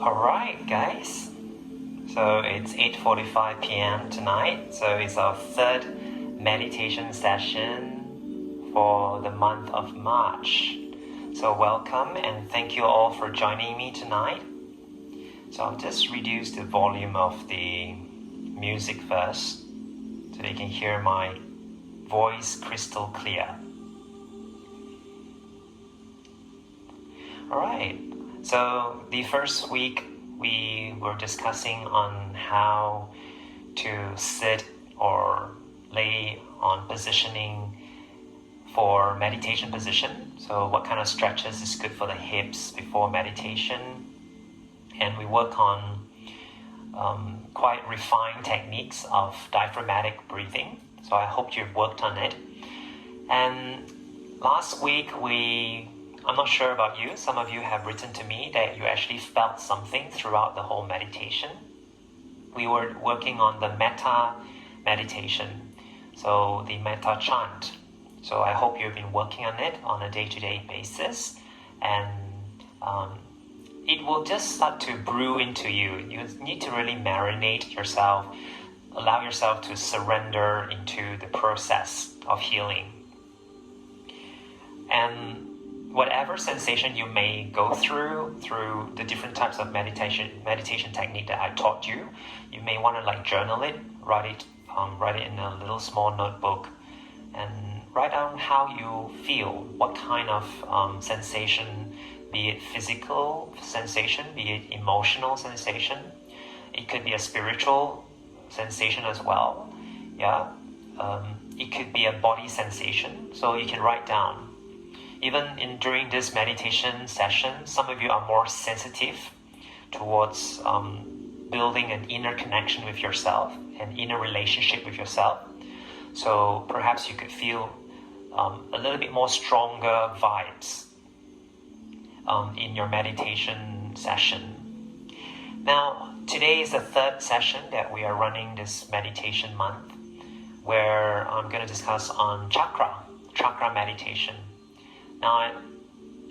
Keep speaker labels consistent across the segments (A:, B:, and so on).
A: Alright guys, so it's 8:45 p.m. tonight, so it's our third meditation session for the month of March. So welcome and thank you all for joining me tonight. So I'll just reduce the volume of the music first so they can hear my voice crystal clear. Alright, so the first week we were discussing on how to sit or lay on positioning for meditation position. So what kind of stretches is good for the hips before meditation. And we work on quite refined techniques of diaphragmatic breathing. So I hope you've worked on it. And last week I'm not sure about you, some of you have written to me that you actually felt something throughout the whole meditation. We were working on the metta meditation, so the metta chant. So I hope you've been working on it on a day-to-day basis, and it will just start to brew into you. You need to really marinate yourself, allow yourself to surrender into the process of healing. And whatever sensation you may go through the different types of meditation technique that I taught you, you may want to journal it, write it in a little small notebook, and write down how you feel, what kind of sensation, be it physical sensation, be it emotional sensation. It could be a spiritual sensation as well. It could be a body sensation, so you can write down. Even during this meditation session, some of you are more sensitive towards building an inner connection with yourself, an inner relationship with yourself. So perhaps you could feel a little bit more stronger vibes in your meditation session. Now, today is the third session that we are running this meditation month, where I'm going to discuss on chakra meditation. Now,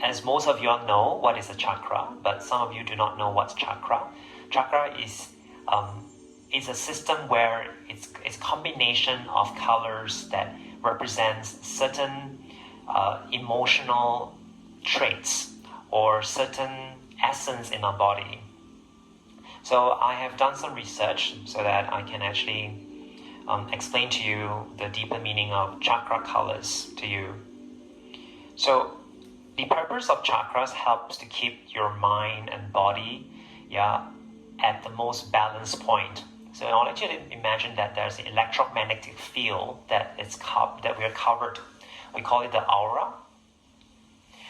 A: as most of you all know what is a chakra, but some of you do not know what's chakra. Chakra is a system where it's a combination of colors that represents certain emotional traits or certain essence in our body. So I have done some research so that I can actually explain to you the deeper meaning of chakra colors to you. So the purpose of chakras helps to keep your mind and body at the most balanced point. So I want you to imagine that there's an electromagnetic field that we are covered. We call it the aura.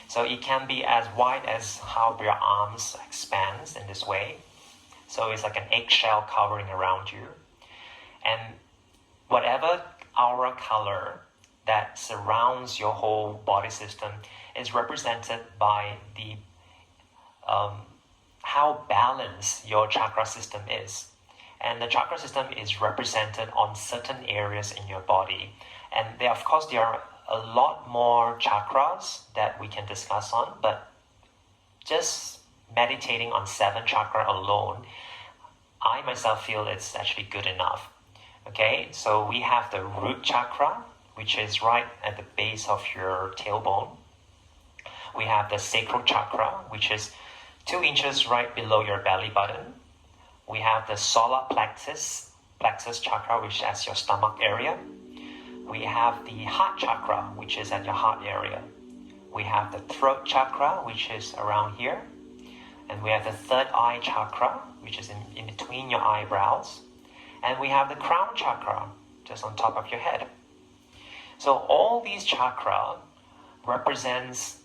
A: So it can be as wide as how your arms expands in this way. So it's like an eggshell covering around you. And whatever aura color that surrounds your whole body system is represented by the how balanced your chakra system is. And the chakra system is represented on certain areas in your body. And there are a lot more chakras that we can discuss on, but just meditating on 7 chakra alone, I myself feel it's actually good enough. Okay, so we have the root chakra, which is right at the base of your tailbone. We have the sacral chakra, which is 2 inches right below your belly button. We have the solar plexus chakra, which is at your stomach area. We have the heart chakra, which is at your heart area. We have the throat chakra, which is around here. And we have the third eye chakra, which is in between your eyebrows. And we have the crown chakra, just on top of your head. So all these chakra represents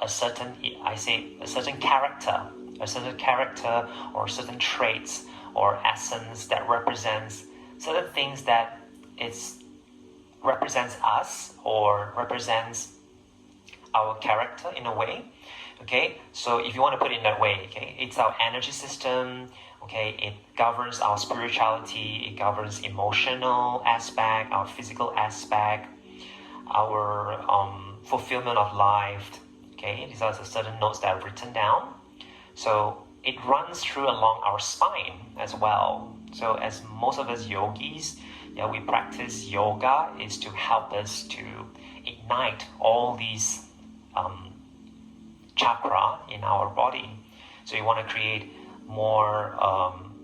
A: a certain character or certain traits or essence that represents certain things that represents us or represents our character in a way. Okay, so if you want to put it in that way, okay, it's our energy system. Okay, it governs our spirituality, it governs emotional aspect, our physical aspect, our fulfillment of life. Okay, these are the certain notes that I've written down. So it runs through along our spine as well. So as most of us yogis, we practice yoga is to help us to ignite all these chakra in our body. So you want to create more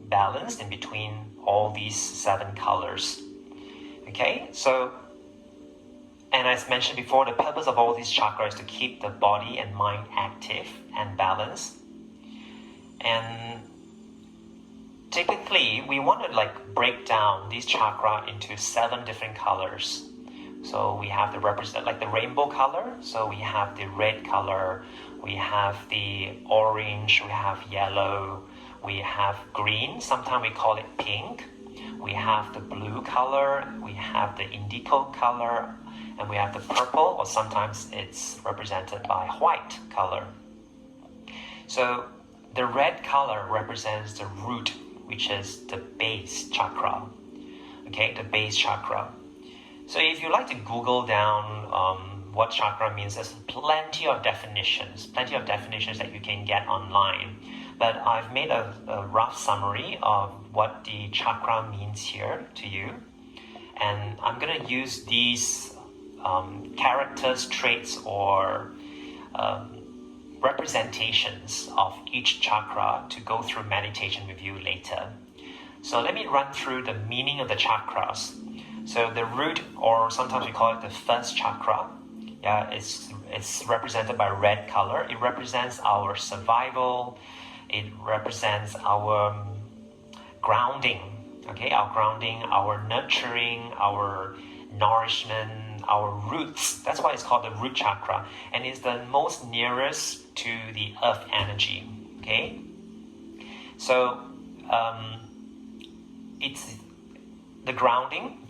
A: balance in between all these 7 colors. Okay, so, and as mentioned before, the purpose of all these chakras is to keep the body and mind active and balanced. And typically, we want to break down these chakra into 7 different colors. So we have the the rainbow color. So we have the red color, we have the orange, we have yellow, we have green. Sometimes we call it pink. We have the blue color, we have the indigo color, and we have the purple, or sometimes it's represented by white color. So the red color represents the root, which is the base chakra. Okay, the base chakra. So if you like to Google down what chakra means, there's plenty of definitions that you can get online. But I've made a rough summary of what the chakra means here to you. And I'm going to use these characters, traits, or representations of each chakra to go through meditation with you later. So let me run through the meaning of the chakras. So the root, or sometimes we call it the first chakra, it's represented by red color. It represents our survival. It represents our grounding, okay? Our grounding, our nurturing, our nourishment, our roots. That's why it's called the root chakra. And it's the most nearest to the earth energy, okay? So it's the grounding,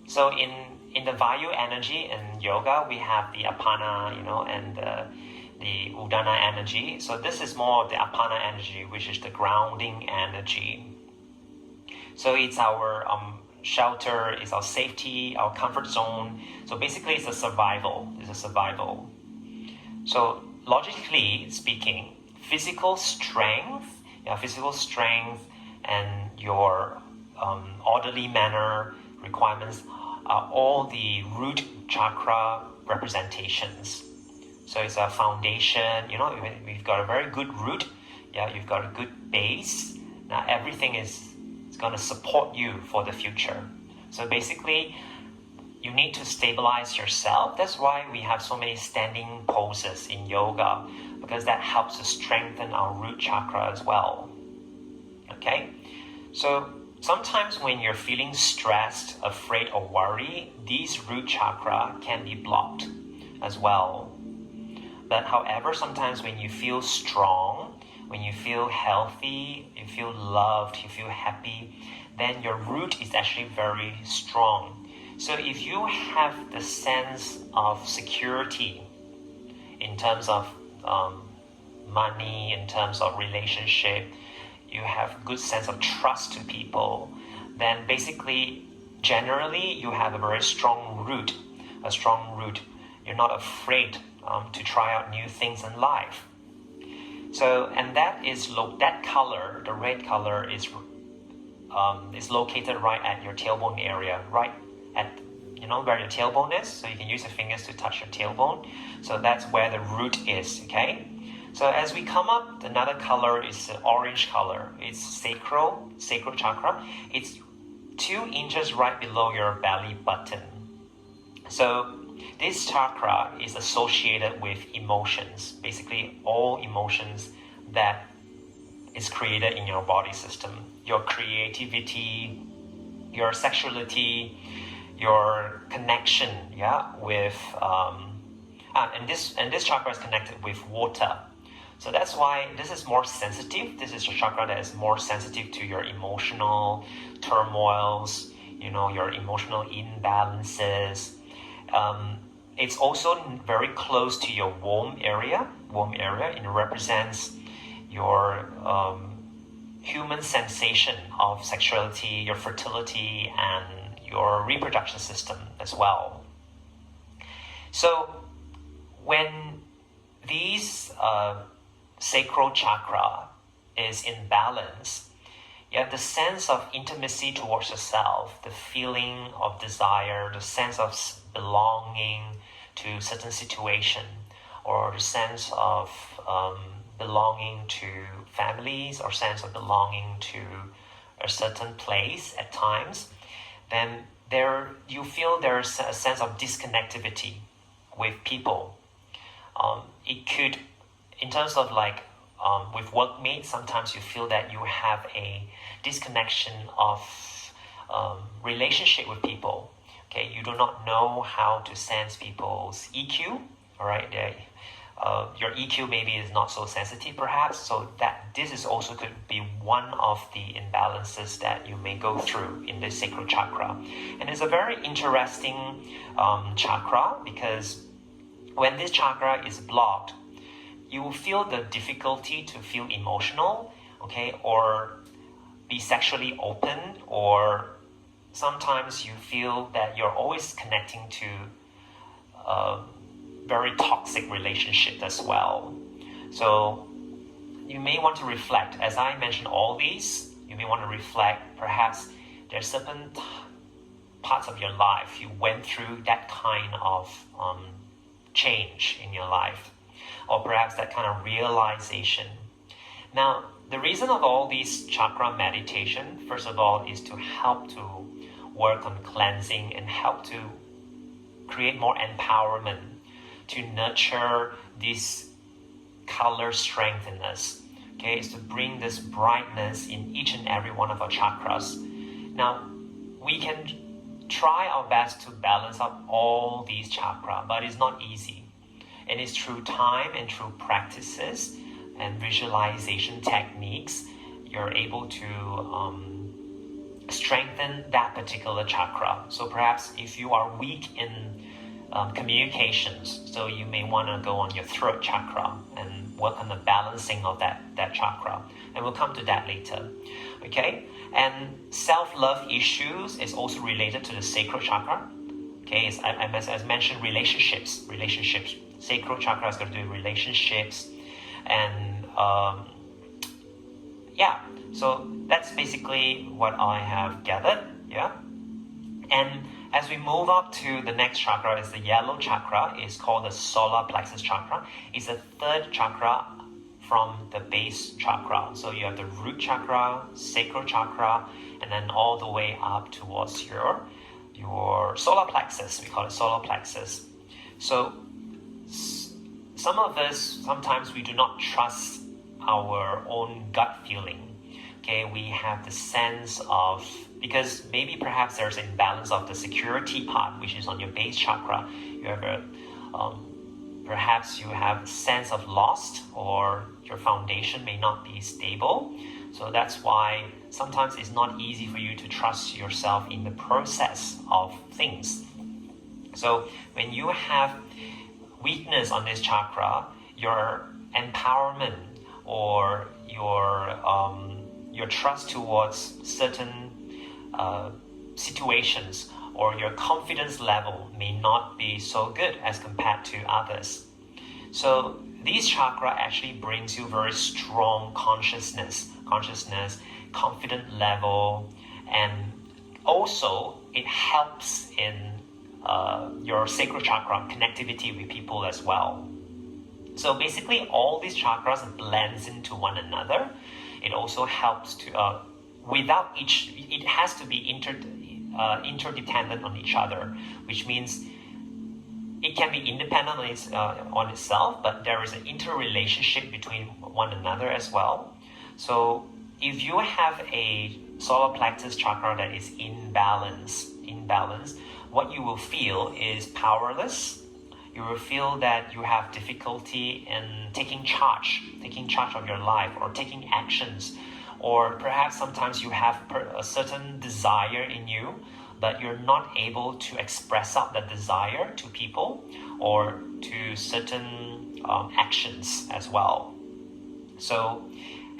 A: So in the Vayu energy in yoga, we have the Apana, and the Udana energy. So this is more of the Apana energy, which is the grounding energy. So it's our shelter, it's our safety, our comfort zone. So basically it's a survival. So logically speaking, physical strength and your orderly manner requirements are all the root chakra representations. So it's a foundation, we've got a very good root, you've got a good base. Now everything is going to support you for the future. So basically, you need to stabilize yourself. That's why we have so many standing poses in yoga, because that helps to strengthen our root chakra as well. Okay? So sometimes when you're feeling stressed, afraid, or worried, these root chakra can be blocked as well. But however, sometimes when you feel strong, when you feel healthy, you feel loved, you feel happy, then your root is actually very strong. So if you have the sense of security in terms of money, in terms of relationship, you have good sense of trust to people, then basically, generally, you have a very strong root, You're not afraid to try out new things in life. So, and that color, the red color, is located right at your tailbone area, right at where your tailbone is. So you can use your fingers to touch your tailbone. So that's where the root is. Okay. So as we come up, another color is the orange color. It's sacral chakra. It's 2 inches right below your belly button. So this chakra is associated with emotions, basically all emotions that is created in your body system. Your creativity, your sexuality, your connection, with and this chakra is connected with water. So that's why this is more sensitive. This is a chakra that is more sensitive to your emotional turmoils, your emotional imbalances. It's also very close to your womb area. It represents your human sensation of sexuality, your fertility, and your reproduction system as well. So when these sacral chakra is in balance, you have the sense of intimacy towards yourself, the feeling of desire, the sense of belonging to certain situation, or the sense of belonging to families, or sense of belonging to a certain place at times, then you feel there's a sense of disconnectivity with people. It could, in terms of with workmates, sometimes you feel that you have a disconnection of relationship with people. Okay, you do not know how to sense people's EQ. All right, your EQ maybe is not so sensitive, perhaps. So that this is also could be one of the imbalances that you may go through in the sacral chakra, and it's a very interesting chakra, because when this chakra is blocked, you will feel the difficulty to feel emotional, okay, or be sexually open, or sometimes you feel that you're always connecting to very toxic relationship as well. So you may want to reflect, as I mentioned all these, you may want to reflect, perhaps there's certain parts of your life you went through that kind of change in your life, or perhaps that kind of realization. Now, the reason of all these chakra meditation, first of all, is to help to work on cleansing and help to create more empowerment, to nurture this color strength in us. Okay, is to bring this brightness in each and every one of our chakras. Now, we can try our best to balance up all these chakras, but it's not easy. And it's through time and through practices and visualization techniques, you're able to strengthen that particular chakra. So perhaps if you are weak in communications, so you may want to go on your throat chakra and work on the balancing of that chakra. And we'll come to that later. Okay? And self-love issues is also related to the sacral chakra. Okay, as mentioned, relationships. Sacral chakra is going to do relationships, and so that's basically what I have gathered. Yeah, and as we move up to the next chakra, is the yellow chakra. It's called the solar plexus chakra. It's the third chakra from the base chakra. So you have the root chakra, sacral chakra, and then all the way up towards your solar plexus. We call it solar plexus. So some of us, sometimes we do not trust our own gut feeling. Okay, we have the sense of, because maybe perhaps there's an imbalance of the security part, which is on your base chakra. You have perhaps you have a sense of lost, or your foundation may not be stable. So that's why sometimes it's not easy for you to trust yourself in the process of things. So when you have weakness on this chakra, your empowerment or your trust towards certain situations, or your confidence level may not be so good as compared to others. So this chakra actually brings you very strong consciousness, confident level, and also it helps in your sacral chakra connectivity with people as well. So basically all these chakras blends into one another. It also helps to, without each, it has to be interdependent on each other, which means it can be independent on itself, but there is an interrelationship between one another as well. So if you have a solar plexus chakra that is imbalance, what you will feel is powerless. You will feel that you have difficulty in taking charge of your life, or taking actions, or perhaps sometimes you have a certain desire in you, but you're not able to express out that desire to people or to certain actions as well. So,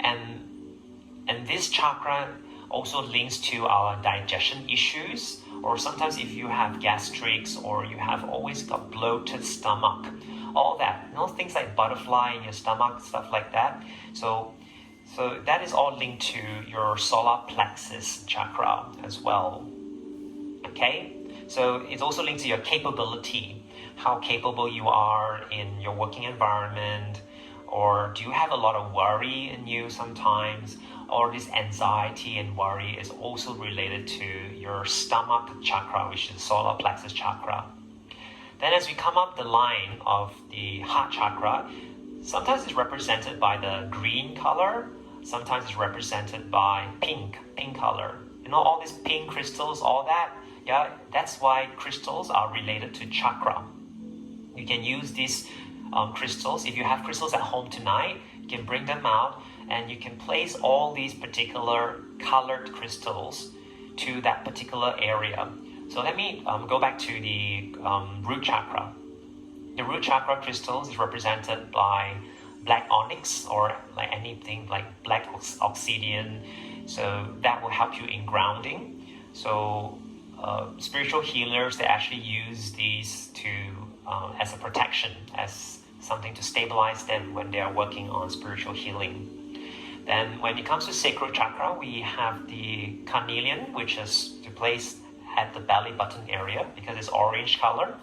A: and this chakra also links to our digestion issues, or sometimes if you have gastrics, or you have always got bloated stomach, all that, things like butterfly in your stomach, stuff like that. So So that is all linked to your solar plexus chakra as well. Okay, so it's also linked to your capability, how capable you are in your working environment, or do you have a lot of worry in you sometimes, or this anxiety and worry is also related to your stomach chakra, which is solar plexus chakra. Then as we come up the line of the heart chakra, sometimes it's represented by the green color, sometimes it's represented by pink color. You know, all these pink crystals, all that, yeah, that's why crystals are related to chakra. You can use these crystals. If you have crystals at home tonight, you can bring them out and you can place all these particular colored crystals to that particular area. So let me go back to the root chakra. The root chakra crystals is represented by black onyx or like anything like black obsidian. So that will help you in grounding. So spiritual healers, they actually use these to as a protection, as something to stabilize them when they are working on spiritual healing. Then when it comes to sacral chakra, we have the carnelian, which is to place at the belly button area because it's orange color.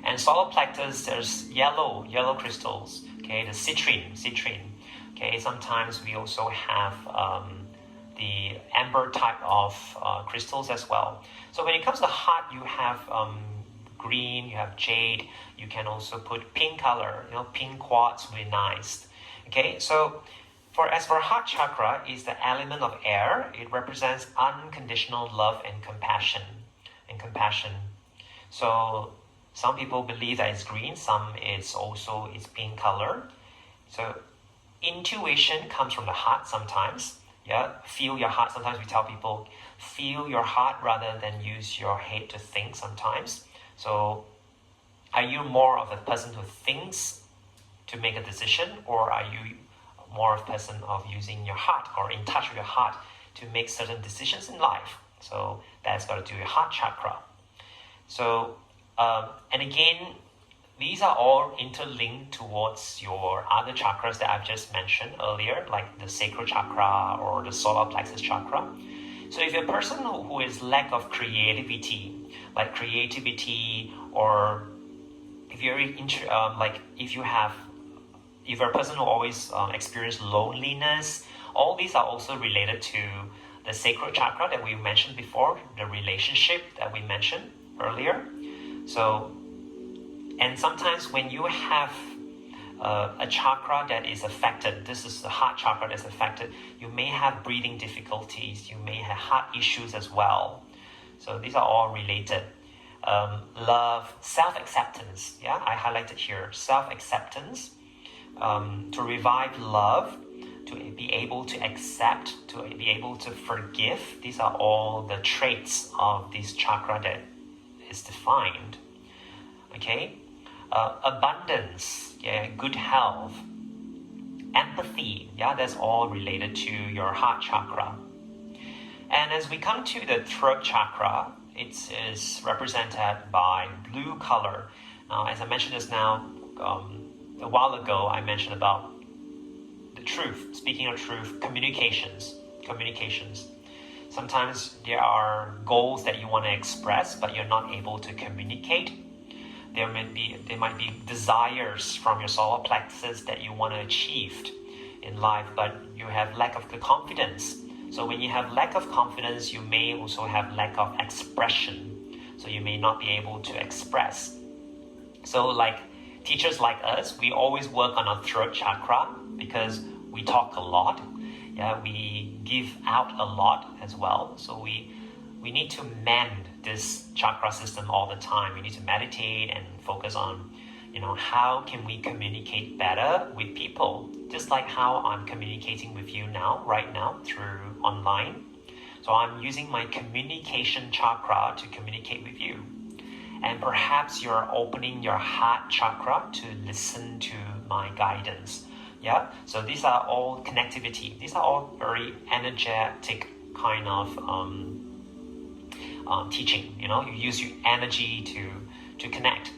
A: And solar plexus, there's yellow crystals, okay, the citrine. Okay, sometimes we also have the amber type of crystals as well. So when it comes to heart, you have green, you have jade, you can also put pink color, you know, pink quartz will be nice. Okay, so as for heart chakra is the element of air. It represents unconditional love and compassion. So some people believe that it's green, some it's pink color. So intuition comes from the heart sometimes. Yeah, feel your heart. Sometimes we tell people feel your heart rather than use your head to think sometimes. So are you more of a person who thinks to make a decision, or are you more of a person of using your heart or in touch with your heart to make certain decisions in life? So that's got to do with heart chakra. So and again, these are all interlinked towards your other chakras that I've just mentioned earlier, like the sacral chakra or the solar plexus chakra. So if you're a person who is lack of creativity, or if you're if you're a person who always experience loneliness, all these are also related to the sacral chakra that we mentioned before, the relationship that we mentioned earlier. So, and sometimes when you have a chakra that is affected, this is the heart chakra that's affected, you may have breathing difficulties, you may have heart issues as well. So these are all related. Love, self-acceptance, yeah, I highlighted here, self-acceptance, to revive love, to be able to accept, to be able to forgive. These are all the traits of this chakra that is defined. Okay, abundance, yeah, good health, empathy, yeah, that's all related to your heart chakra. And as we come to the throat chakra, it is represented by blue color. Now, as I mentioned just now, a while ago, I mentioned about the truth. Speaking of truth, communications. Sometimes there are goals that you want to express, but you're not able to communicate. There might be desires from your solar plexus that you want to achieve in life, but you have lack of confidence. So when you have lack of confidence, you may also have lack of expression. So you may not be able to express. So like teachers like us, we always work on our throat chakra because we talk a lot. Yeah, we give out a lot as well. So we need to mend this chakra system all the time. We need to meditate and focus on, how can we communicate better with people? Just like how I'm communicating with you now, right now, through online. So I'm using my communication chakra to communicate with you. And perhaps you're opening your heart chakra to listen to my guidance. Yeah, so these are all connectivity. These are all very energetic kind of teaching. You use your energy to connect.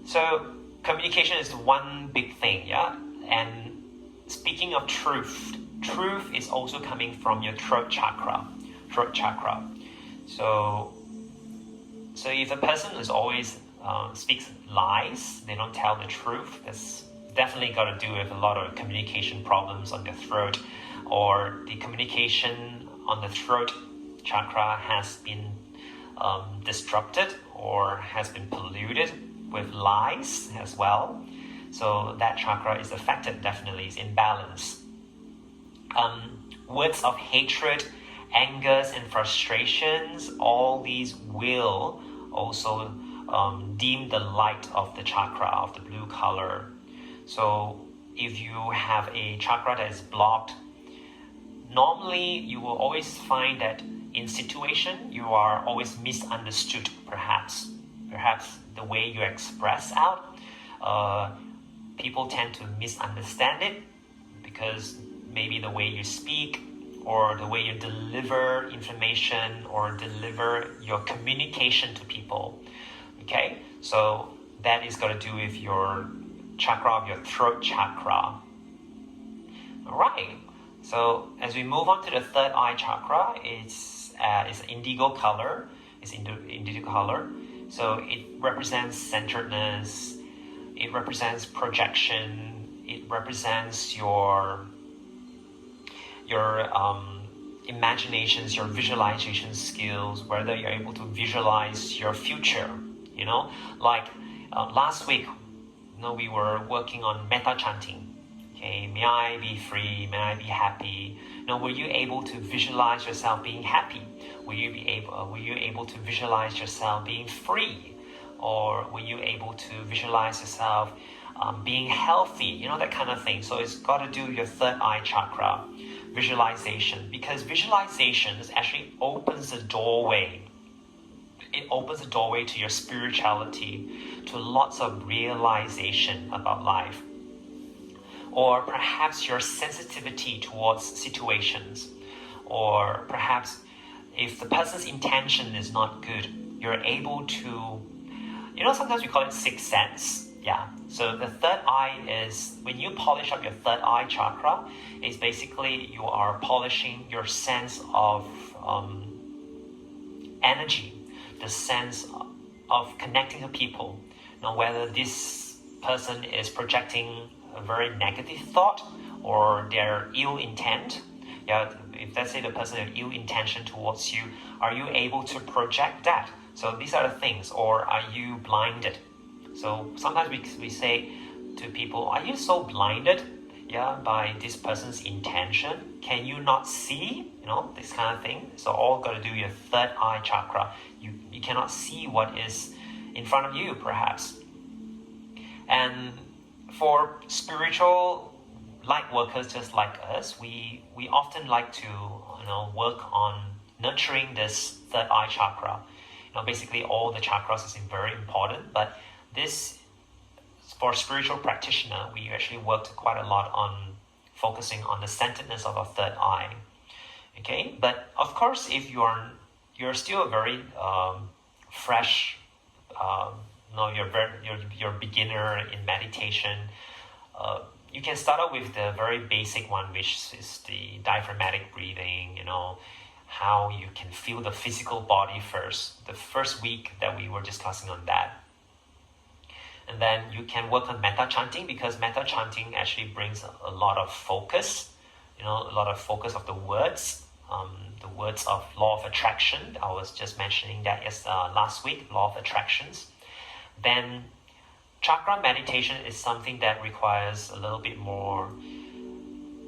A: So communication is one big thing, yeah. And speaking of truth, truth is also coming from your throat chakra. Throat chakra. So if a person is always speaks lies, they don't tell the truth, that's definitely got to do with a lot of communication problems on their throat, or the communication on the throat chakra has been disrupted or has been polluted with lies as well. So that chakra is affected, definitely is imbalanced. Words of hatred, angers, and frustrations, all these will also dim the light of the chakra, of the blue color. So if you have a chakra that is blocked, normally you will always find that in situation you are always misunderstood, perhaps the way you express out, people tend to misunderstand it because maybe the way you speak or the way you deliver information or deliver your communication to people. Okay, so that is got to do with your chakra of your throat chakra. Alright, so as we move on to the third eye chakra, it's indigo color. It's indigo color. So it represents centeredness. It represents projection. It represents your imaginations, your visualization skills, whether you're able to visualize your future. You know, like last week, we were working on metta chanting. Okay, may I be free? May I be happy? Were you able to visualize yourself being happy? Were you able to visualize yourself being free? Or were you able to visualize yourself being healthy? That kind of thing. So it's got to do with your third eye chakra, visualization, because visualization actually opens the doorway. It opens the doorway to your spirituality, to lots of realization about life. Or perhaps your sensitivity towards situations. Or perhaps if the person's intention is not good, you're able to, sometimes we call it sixth sense. Yeah. So the third eye is, when you polish up your third eye chakra, is basically you are polishing your sense of energy, the sense of connecting to people. Whether this person is projecting a very negative thought or their ill intent. Yeah, if let's say the person has ill intention towards you, are you able to project that? So these are the things. Or are you blinded? So sometimes we say to people, are you so blinded, by this person's intention? Can you not see? This kind of thing. So all got to do with your third eye chakra. You cannot see what is in front of you, perhaps. And for spiritual light workers just like us, we often like to work on nurturing this third eye chakra. Basically all the chakras is very important, but this, for spiritual practitioner, we actually worked quite a lot on focusing on the centeredness of our third eye. Okay, but of course, if you're still a very fresh, you're a beginner in meditation, you can start out with the very basic one, which is the diaphragmatic breathing. How you can feel the physical body first. The first week that we were discussing on that. And then you can work on metta chanting, because metta chanting actually brings a lot of focus, a lot of focus of the words of law of attraction. I was just mentioning that last week, law of attractions. Then chakra meditation is something that requires a little bit more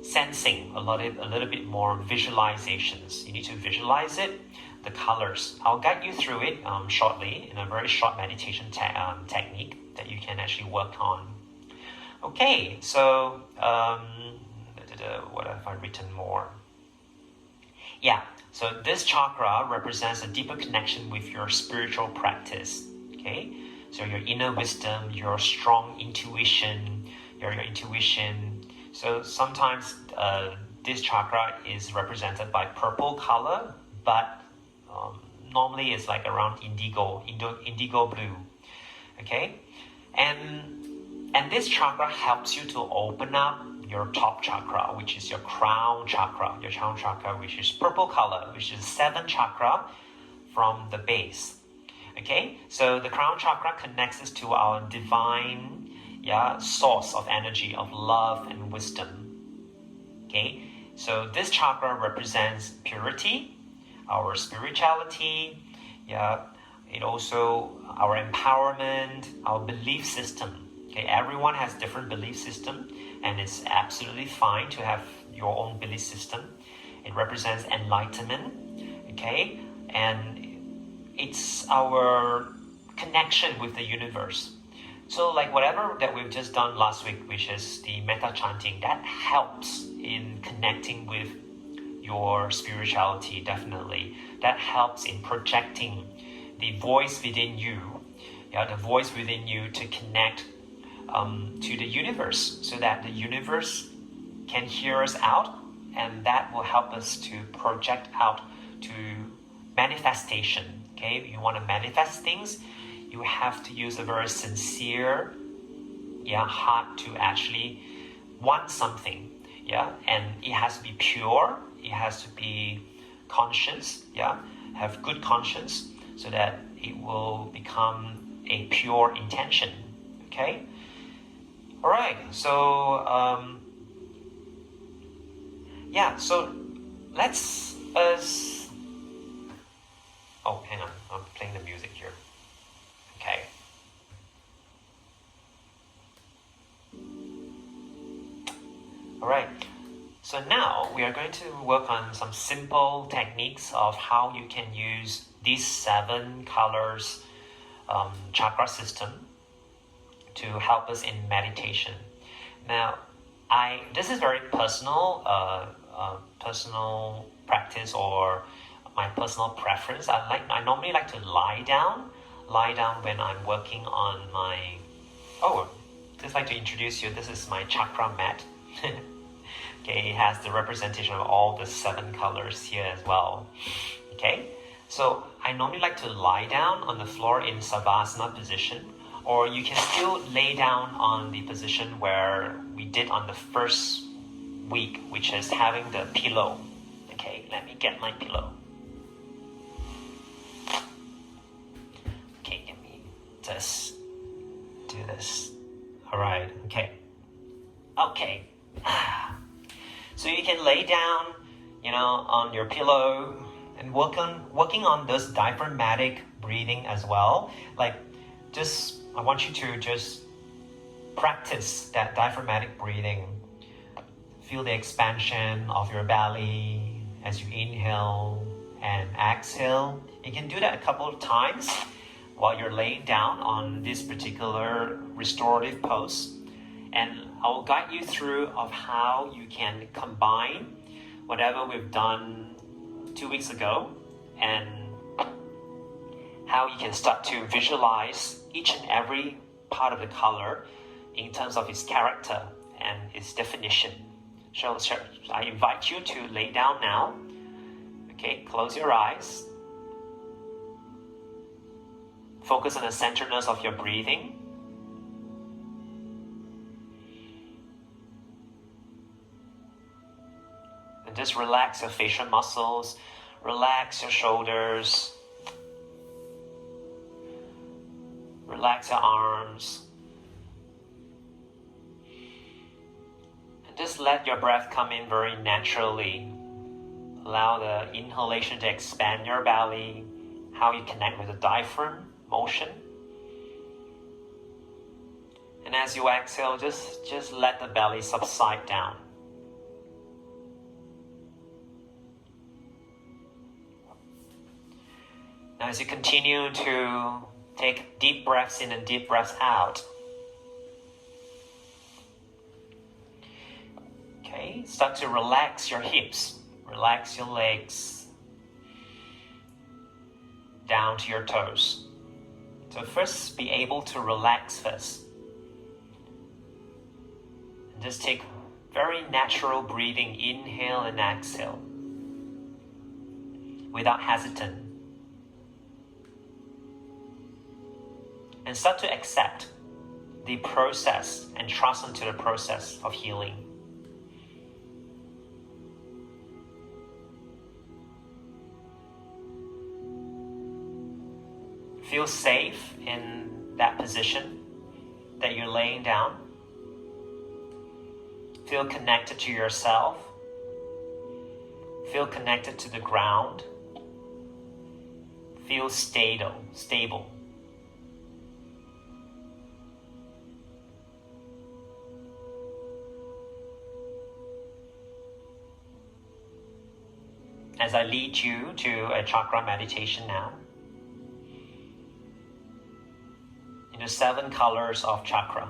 A: sensing, a little bit more visualizations. You need to visualize it, the colors. I'll guide you through it shortly in a very short meditation technique that you can actually work on. Okay, so what have I written more? Yeah, so this chakra represents a deeper connection with your spiritual practice. Okay, so your inner wisdom, your strong intuition, your intuition. So sometimes this chakra is represented by purple color, but normally it's like around indigo blue. Okay, and this chakra helps you to open up your top chakra, which is your crown chakra. Your crown chakra, which is purple color, which is 7th chakra from the base. Okay, so the crown chakra connects us to our divine source of energy, of love and wisdom. Okay, so this chakra represents purity, our spirituality, it also our empowerment, our belief system. Okay, everyone has different belief system, and it's absolutely fine to have your own belief system. It represents enlightenment, okay, and it's our connection with the universe. So like whatever that we've just done last week, which is the metta chanting, that helps in connecting with your spirituality, definitely. That helps in projecting the voice within you, the voice within you to connect to the universe, so that the universe can hear us out, and that will help us to project out to manifestation. Okay, if you want to manifest things, you have to use a very sincere heart to actually want something, and it has to be pure, it has to be conscious, have good conscience, so that it will become a pure intention. Okay, all right, so so let's oh, hang on, I'm playing the music here. Okay. All right, so now we are going to work on some simple techniques of how you can use these 7 colors chakra system to help us in meditation. Now, this is very personal practice, or my personal preference. I normally like to lie down when I'm working on my. Just like to introduce you. This is my chakra mat. Okay, it has the representation of all the 7 colors here as well. Okay, so I normally like to lie down on the floor in Savasana position, or you can still lay down on the position where we did on the first week, which is having the pillow. Okay, let me get my pillow. Okay, let me just do this. All right, okay. Okay. So you can lay down, on your pillow and working on this diaphragmatic breathing as well. Like, I want you to just practice that diaphragmatic breathing. Feel the expansion of your belly as you inhale and exhale. You can do that a couple of times while you're laying down on this particular restorative pose. And I'll guide you through of how you can combine whatever we've done 2 weeks ago, and how you can start to visualize each and every part of the color in terms of its character and its definition. So I invite you to lay down now. Okay, close your eyes. Focus on the centeredness of your breathing. And just relax your facial muscles, relax your shoulders, relax your arms. And just let your breath come in very naturally. Allow the inhalation to expand your belly, how you connect with the diaphragm motion. And as you exhale, just let the belly subside down. Now as you continue to take deep breaths in and deep breaths out. Okay, start to relax your hips, relax your legs down to your toes. So first be able to relax first. And just take very natural breathing, inhale and exhale, without hesitation. And start to accept the process and trust into the process of healing. Feel safe in that position that you're laying down. Feel connected to yourself. Feel connected to the ground. Feel stable. As I lead you to a chakra meditation now, in the 7 colors of chakra.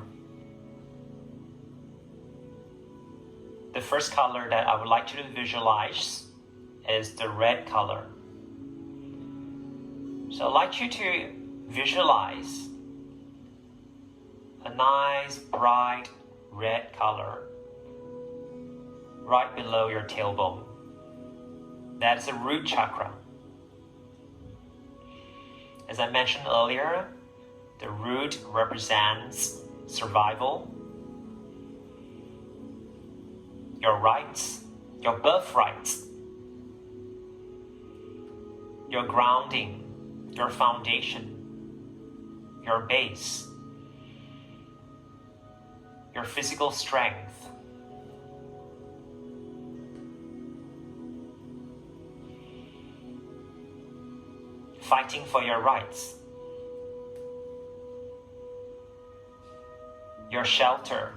A: The first color that I would like you to visualize is the red color. So I'd like you to visualize a nice bright red color right below your tailbone. That's the root chakra. As I mentioned earlier, the root represents survival, your rights, your birthrights, your grounding, your foundation, your base, your physical strength. Fighting for your rights, your shelter,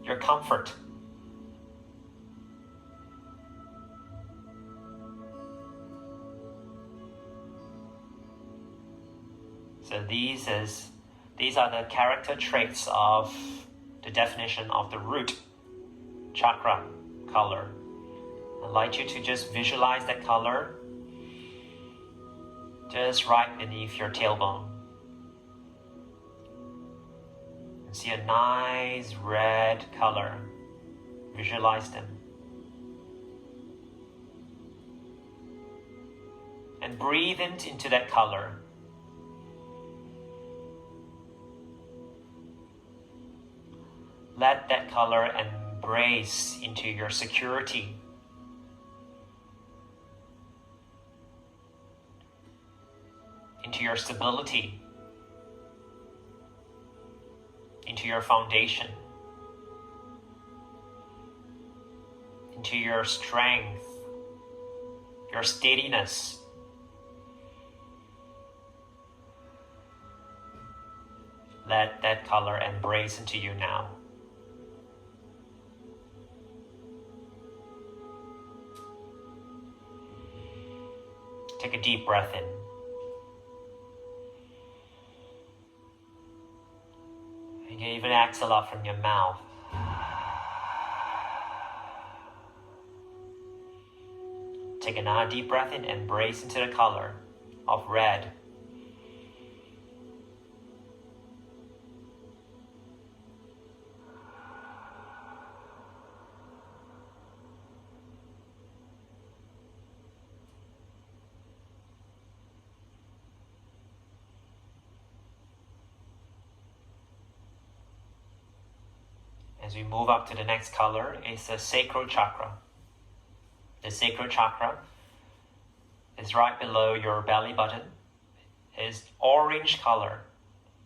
A: your comfort, so these are the character traits of the definition of the root chakra color. I'd like you to just visualize that color just right beneath your tailbone. And see a nice red color. Visualize them. And breathe into that color. Let that color embrace into your security. Into your stability, into your foundation, into your strength, your steadiness. Let that color embrace into you now. Take a deep breath in. You can even exhale out from your mouth. Take another deep breath in and embrace into the color of red. As we move up to the next color, is the sacral chakra. The sacral chakra is right below your belly button. Is orange color.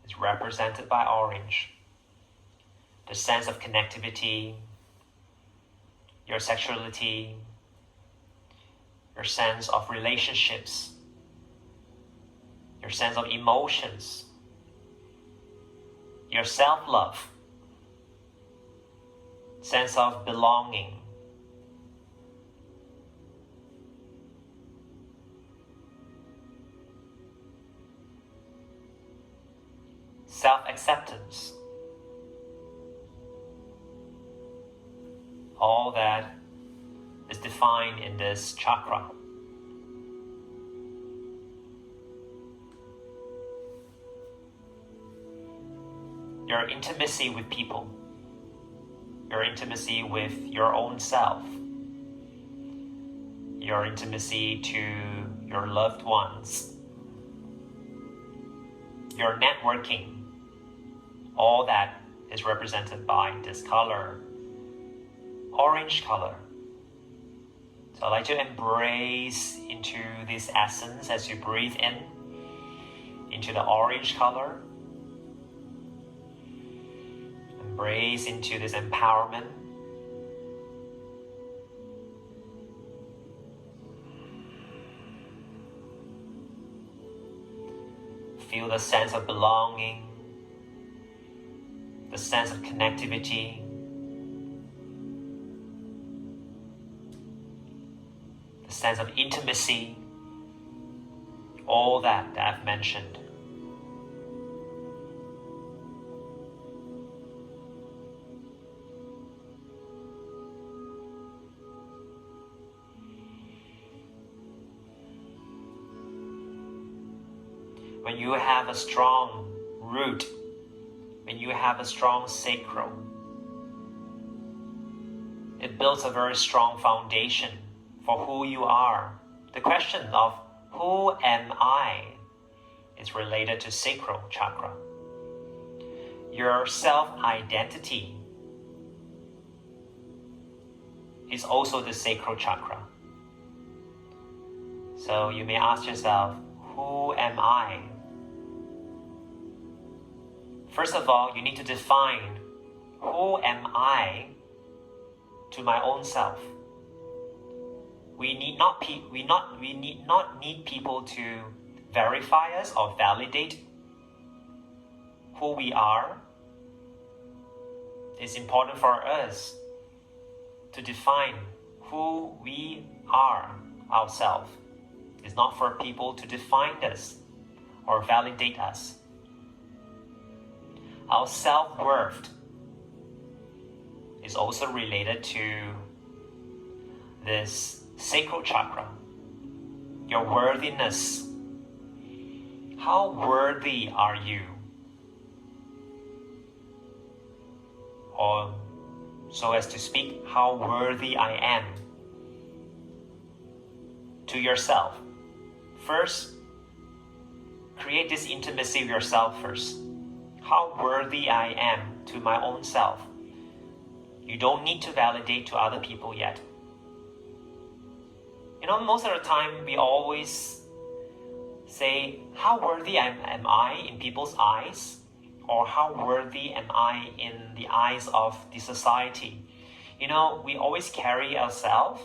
A: It's represented by orange. The sense of connectivity, your sexuality, your sense of relationships, your sense of emotions, your self-love, sense of belonging. Self-acceptance. All that is defined in this chakra. Your intimacy with people. Your intimacy with your own self, your intimacy to your loved ones, your networking, all that is represented by this color, orange color. So I like to embrace into this essence as you breathe in, into the orange color. Embrace into this empowerment. Feel the sense of belonging, the sense of connectivity, the sense of intimacy, all that I've mentioned. When you have a strong root, when you have a strong sacral, it builds a very strong foundation for who you are. The question of who am I is related to sacral chakra. Your self-identity is also the sacral chakra. So you may ask yourself, who am I? First of all, you need to define who am I to my own self. We need not need people to verify us or validate who we are. It's important for us to define who we are ourselves. It's not for people to define us or validate us. Our self-worth is also related to this sacral chakra. Your worthiness. How worthy are you? Or, so as to speak, how worthy I am to yourself. First, create this intimacy with yourself first. How worthy I am to my own self. You don't need to validate to other people yet. You know, most of the time we always say, how worthy am I in people's eyes? Or how worthy am I in the eyes of the society? You know, we always carry ourselves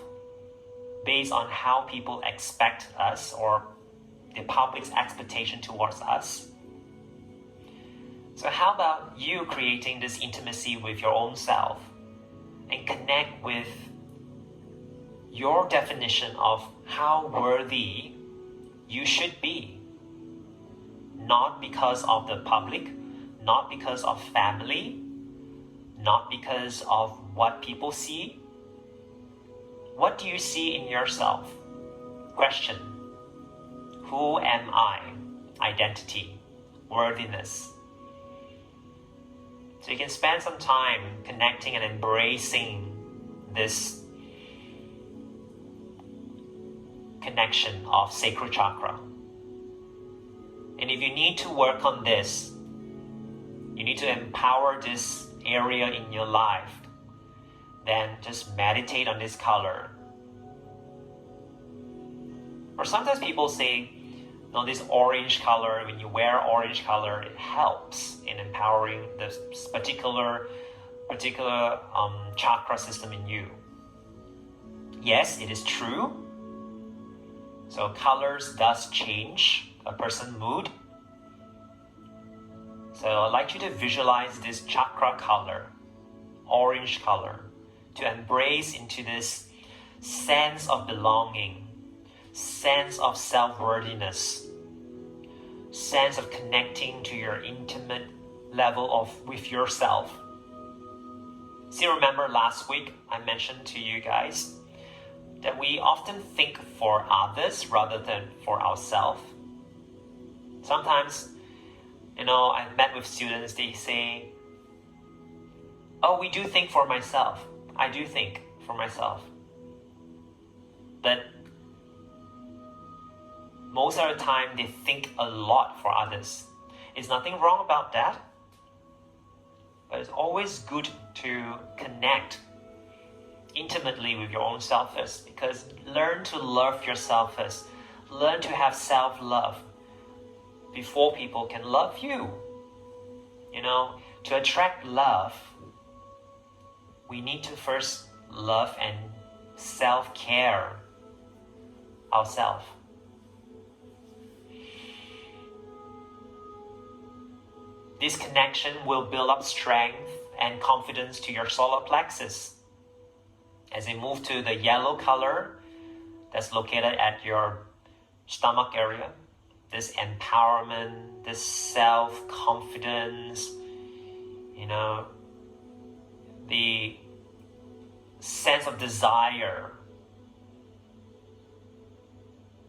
A: based on how people expect us or the public's expectation towards us. So how about you creating this intimacy with your own self and connect with your definition of how worthy you should be? Not because of the public, not because of family, not because of what people see. What do you see in yourself? Question. Who am I? Identity, worthiness. So you can spend some time connecting and embracing this connection of sacral chakra. And if you need to work on this, you need to empower this area in your life, then just meditate on this color. Or sometimes people say, no, this orange color, when you wear orange color, it helps in empowering this particular chakra system in you. Yes, it is true. So colors does change a person's mood. So I'd like you to visualize this chakra color, orange color, to embrace into this sense of belonging, sense of self-worthiness, sense of connecting to your intimate level with yourself. See, remember last week I mentioned to you guys that we often think for others rather than for ourselves. Sometimes, I've met with students, they say, oh, we do think for myself. I do think for myself. But most of the time, they think a lot for others. There's nothing wrong about that. But it's always good to connect intimately with your own self first, because learn to love yourself first. Learn to have self-love before people can love you. You know, to attract love, we need to first love and self-care ourselves. This connection will build up strength and confidence to your solar plexus. As you move to the yellow color that's located at your stomach area, this empowerment, this self-confidence, you know, the sense of desire,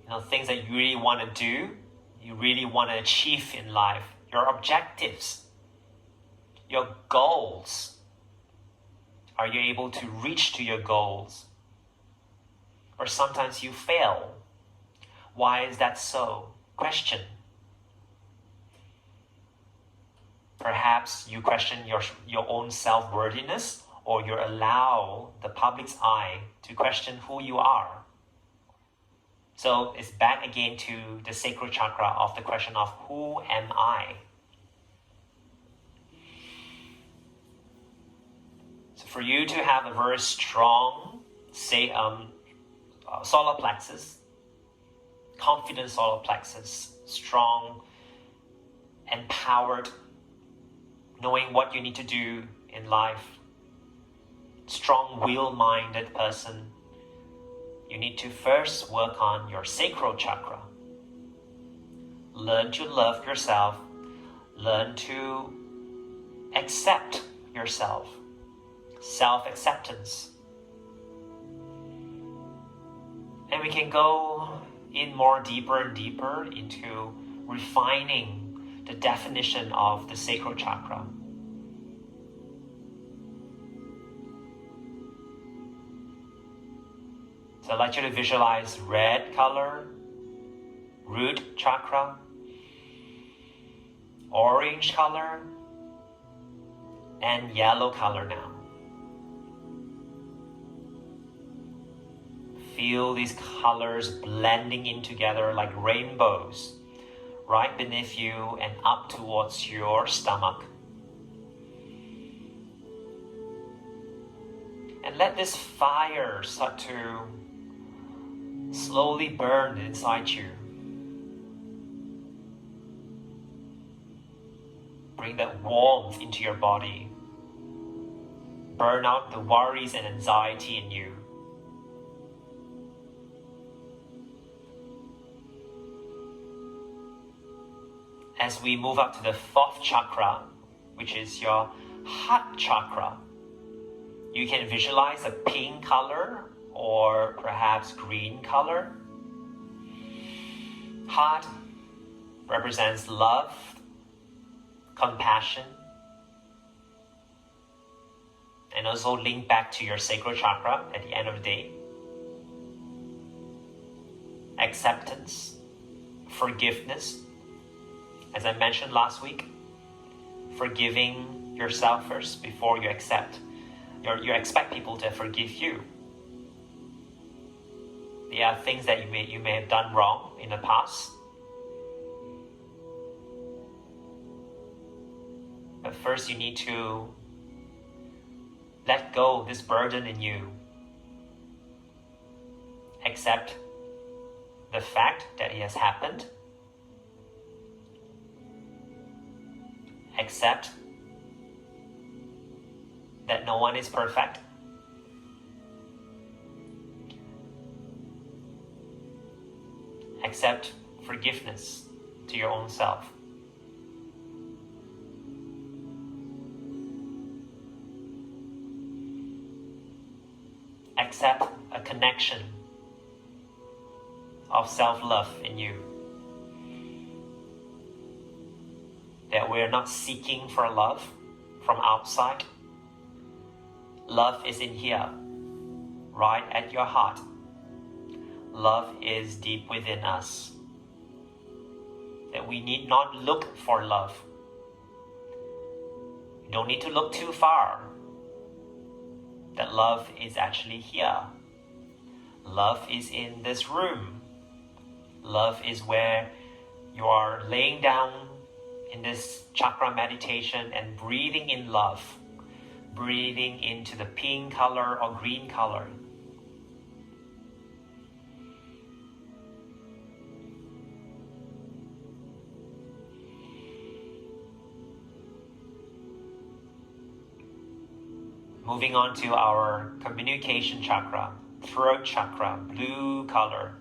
A: you know, things that you really want to do, you really want to achieve in life, your objectives, your goals. Are you able to reach to your goals? Or sometimes you fail. Why is that so? Question. Perhaps you question your own self-worthiness, or you allow the public's eye to question who you are. So it's back again to the sacral chakra of the question of who am I? So for you to have a very strong, solar plexus, confident solar plexus, strong, empowered, knowing what you need to do in life, strong will-minded person, you need to first work on your sacral chakra. Learn to love yourself. Learn to accept yourself. Self-acceptance. And we can go in more deeper and deeper into refining the definition of the sacral chakra. So I'd like you to visualize red color, root chakra, orange color, and yellow color now. Feel these colors blending in together like rainbows right beneath you and up towards your stomach. And let this fire start to slowly burn inside you. Bring that warmth into your body. Burn out the worries and anxiety in you. As we move up to the fourth chakra, which is your heart chakra, you can visualize a pink color or perhaps green color. Heart represents love, compassion, and also link back to your sacral chakra at the end of the day. Acceptance, forgiveness. As I mentioned last week, forgiving yourself first before you accept. You expect people to forgive you. There are things that you may have done wrong in the past. But first you need to let go of this burden in you. Accept the fact that it has happened. Accept that no one is perfect. Accept forgiveness to your own self. Accept a connection of self-love in you. That we're not seeking for love from outside. Love is in here, right at your heart. Love is deep within us. That we need not look for love. You don't need to look too far. that love is actually here. Love is in this room. Love is where you are laying down in this chakra meditation and breathing in love, breathing into the pink color or green color. Moving on to our communication chakra, throat chakra, blue color.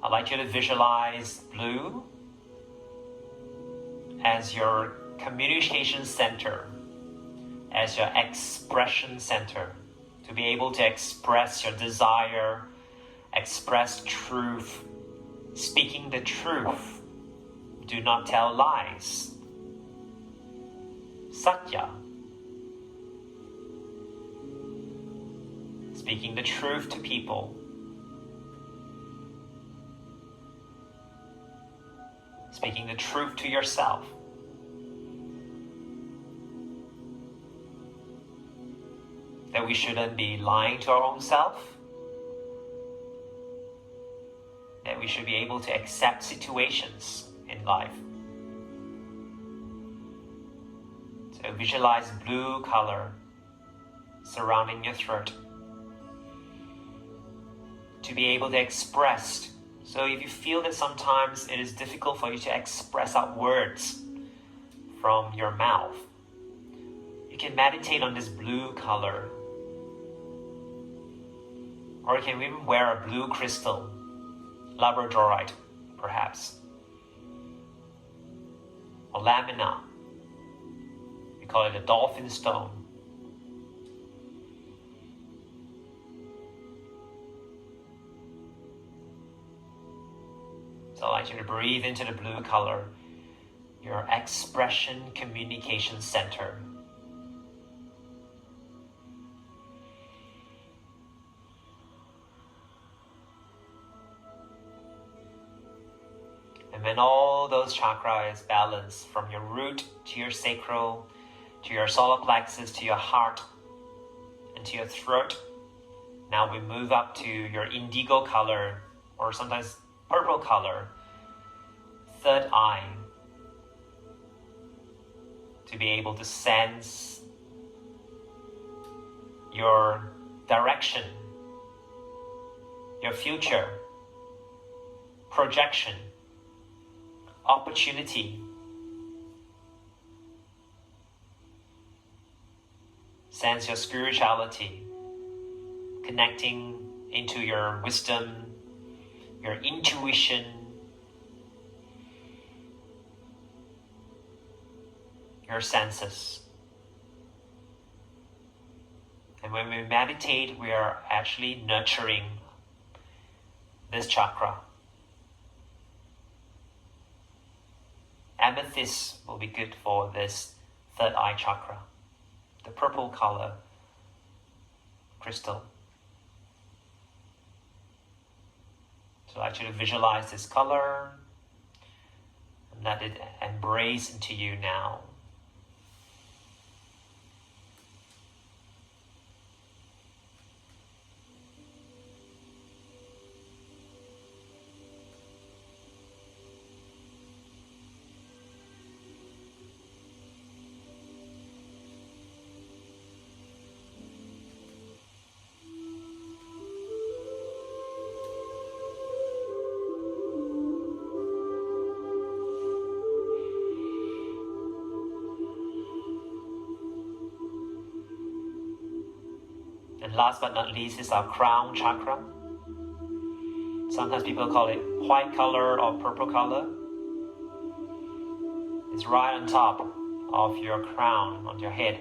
A: I'd like you to visualize blue as your communication center, as your expression center, to be able to express your desire, express truth, speaking the truth. Do not tell lies. Satya. Speaking the truth to people. Speaking the truth to yourself. That we shouldn't be lying to our own self. That we should be able to accept situations in life. So visualize blue color surrounding your throat. To be able to express. So if you feel that sometimes it is difficult for you to express out words from your mouth, you can meditate on this blue color. Or you can even wear a blue crystal, labradorite perhaps, or lamina. We call it a dolphin stone. So I'd like you to breathe into the blue color, your expression communication center. And when all those chakras is balanced from your root to your sacral, to your solar plexus, to your heart, and to your throat, now we move up to your indigo color, or sometimes purple color, third eye, to be able to sense your direction, your future, projection, opportunity. Sense your spirituality, connecting into your wisdom, your intuition, your senses. And when we meditate, we are actually nurturing this chakra. Amethyst will be good for this third eye chakra, the purple color crystal. So I want you to visualize this color and let it embrace into you now. And last but not least is our crown chakra. Sometimes people call it white color or purple color. It's right on top of your crown, on your head.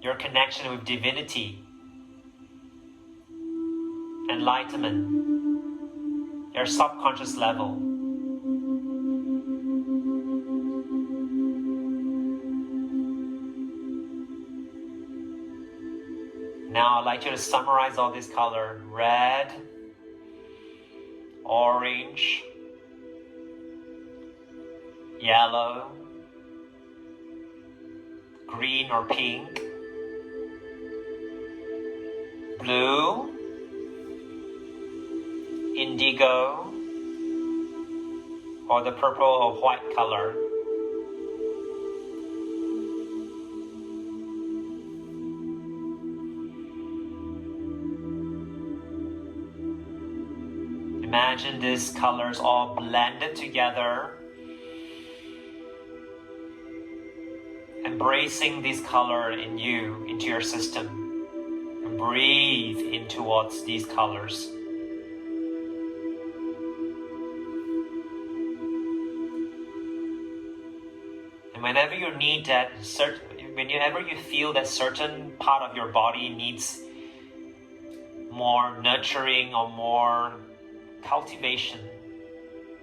A: Your connection with divinity, enlightenment, your subconscious level. Now I'd like you to summarize all this color: red, orange, yellow, green or pink, blue, indigo, or the purple or white color. Imagine these colors all blended together, embracing this color in you, into your system, and breathe in towards these colors. And whenever you need that, whenever you feel that certain part of your body needs more nurturing or more cultivation,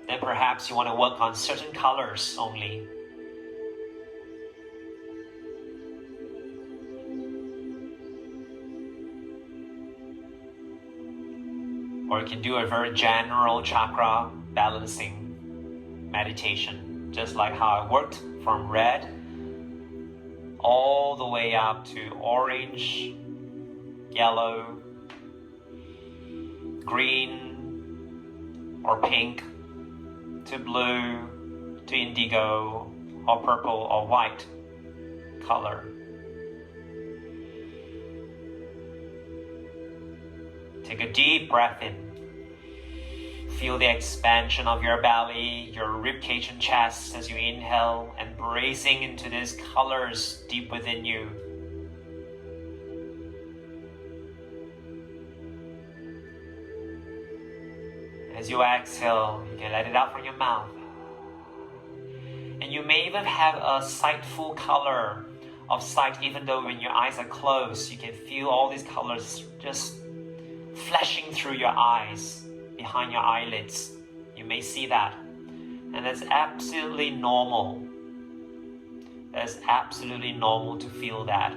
A: then perhaps you want to work on certain colors only. Or you can do a very general chakra balancing meditation, just like how I worked from red all the way up to orange, yellow, green, or pink, to blue, to indigo, or purple, or white color. Take a deep breath in. Feel the expansion of your belly, your ribcage and chest as you inhale, embracing into these colors deep within you. As you exhale, you can let it out from your mouth. And you may even have a sightful color of sight, even though when your eyes are closed, you can feel all these colors just flashing through your eyes, behind your eyelids. You may see that. And that's absolutely normal. That's absolutely normal to feel that,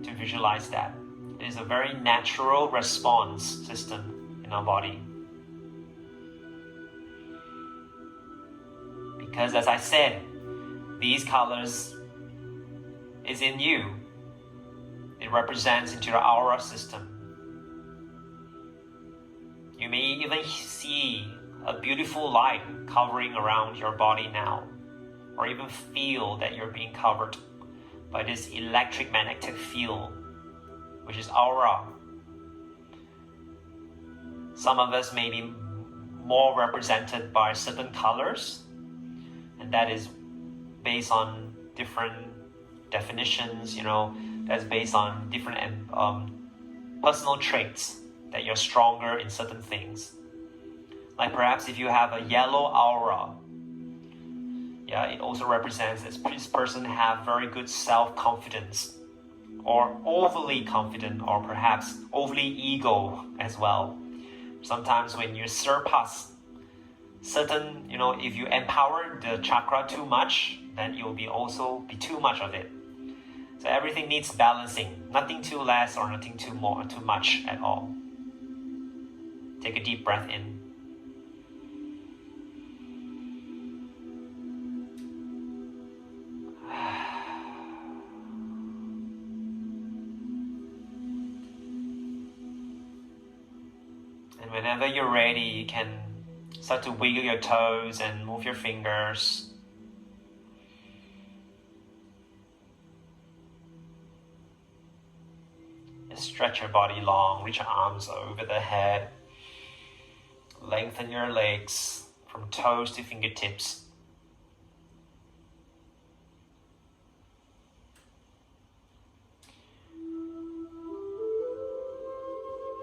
A: to visualize that. It is a very natural response system in our body. Because as I said, these colors is in you. It represents into your aura system. You may even see a beautiful light covering around your body now, or even feel that you're being covered by this electric magnetic field, which is aura. Some of us may be more represented by certain colors, and that is based on different definitions, that's based on different personal traits, that you're stronger in certain things. Like perhaps if you have a yellow aura, it also represents this person have very good self-confidence, or overly confident, or perhaps overly ego as well. Sometimes when you surpass certain, if you empower the chakra too much, then it will also be too much of it. So everything needs balancing, nothing too less or nothing too much at all. Take a deep breath in. And whenever you're ready, you can start to wiggle your toes and move your fingers. Just stretch your body long, reach your arms over the head. Lengthen your legs from toes to fingertips.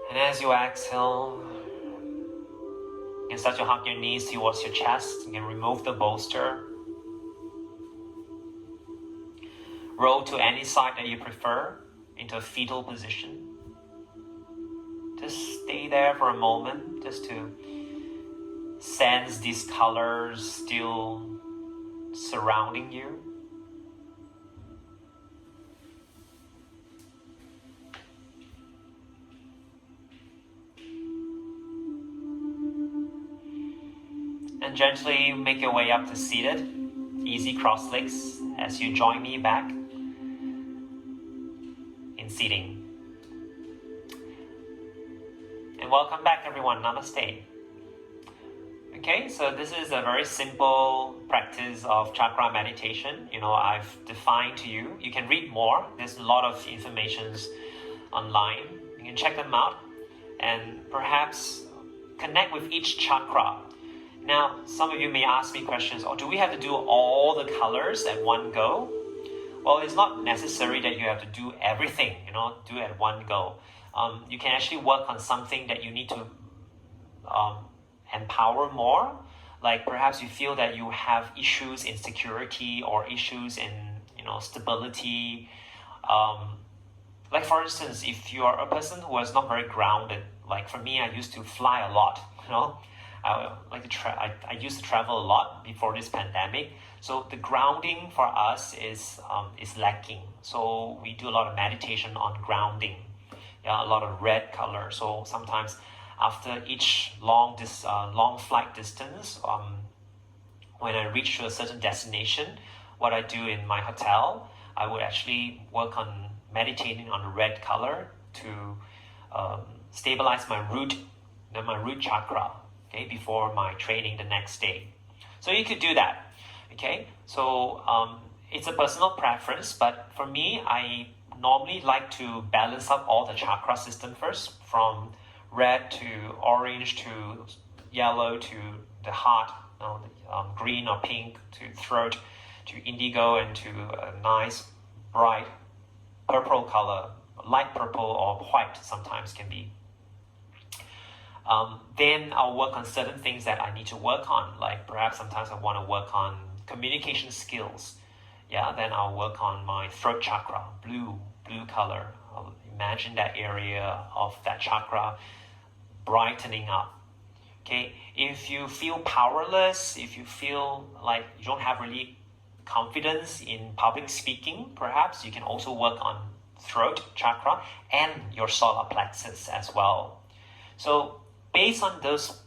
A: And as you exhale, you can start to hug your knees towards your chest. You can remove the bolster. Roll to any side that you prefer into a fetal position. Just stay there for a moment, just to sense these colors still surrounding you. And gently make your way up to seated, easy cross legs as you join me back. in seating. And welcome back everyone, Namaste. Okay, so this is a very simple practice of chakra meditation. I've defined to you. You can read more. There's a lot of information online. You can check them out and perhaps connect with each chakra. Now, some of you may ask me questions, do we have to do all the colors at one go? Well, it's not necessary that you have to do everything, do at one go. You can actually work on something that you need to empower more. Like perhaps you feel that you have issues in security or issues in stability. Like for instance, if you are a person who is not very grounded, like for me, I used to fly a lot. I used to travel a lot before this pandemic. So the grounding for us is lacking. So we do a lot of meditation on grounding. A lot of red color. So sometimes after each long flight distance, when I reach to a certain destination, what I do in my hotel, I would actually work on meditating on the red color to stabilize my root chakra, okay, before my training the next day. So you could do that, okay? So it's a personal preference, but for me, I normally like to balance up all the chakra system first, from red to orange to yellow to the heart, green or pink to throat to indigo and to a nice bright purple color, light purple or white sometimes can be. Then I'll work on certain things that I need to work on, like perhaps sometimes I want to work on communication skills. Then I'll work on my throat chakra, blue color. I'll imagine that area of that chakra brightening up. Okay, if you feel powerless, if you feel like you don't have really confidence in public speaking, perhaps you can also work on throat chakra and your solar plexus as well. So based on those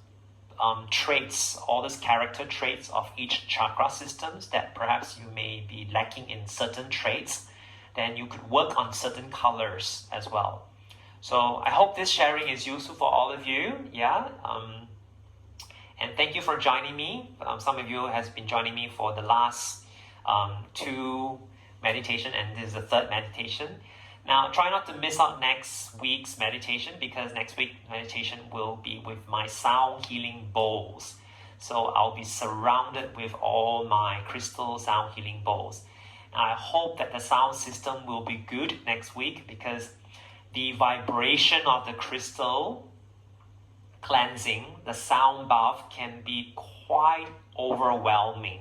A: traits, all those character traits of each chakra systems that perhaps you may be lacking in certain traits, then you could work on certain colors as well. So I hope this sharing is useful for all of you. And thank you for joining me. Some of you has been joining me for the last 2 meditation, and this is the 3rd meditation. Now, try not to miss out next week's meditation, because next week's meditation will be with my sound healing bowls. So I'll be surrounded with all my crystal sound healing bowls. I hope that the sound system will be good next week, because the vibration of the crystal cleansing, the sound bath, can be quite overwhelming.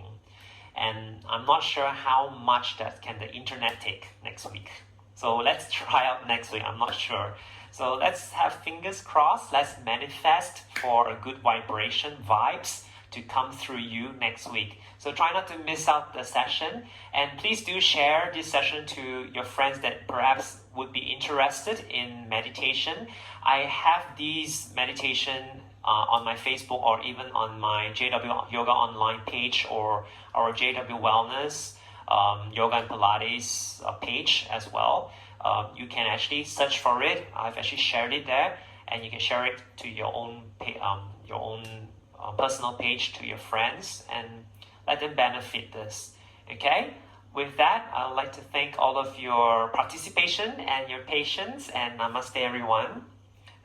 A: And I'm not sure how much that can the internet take next week. So let's try out next week. I'm not sure. So let's have fingers crossed. Let's manifest for a good vibration, vibes to come through you next week. So try not to miss out the session. And please do share this session to your friends that perhaps would be interested in meditation. I have these meditation on my Facebook or even on my JW Yoga Online page or our JW Wellness Yoga and Pilates page as well. You can actually search for it. I've actually shared it there, and you can share it to your own personal page to your friends and let them benefit this. Okay? With that, I'd like to thank all of your participation and your patience, and namaste everyone.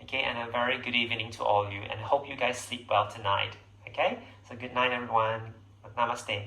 A: Okay, and a very good evening to all of you, and I hope you guys sleep well tonight. Okay? So good night everyone. Namaste.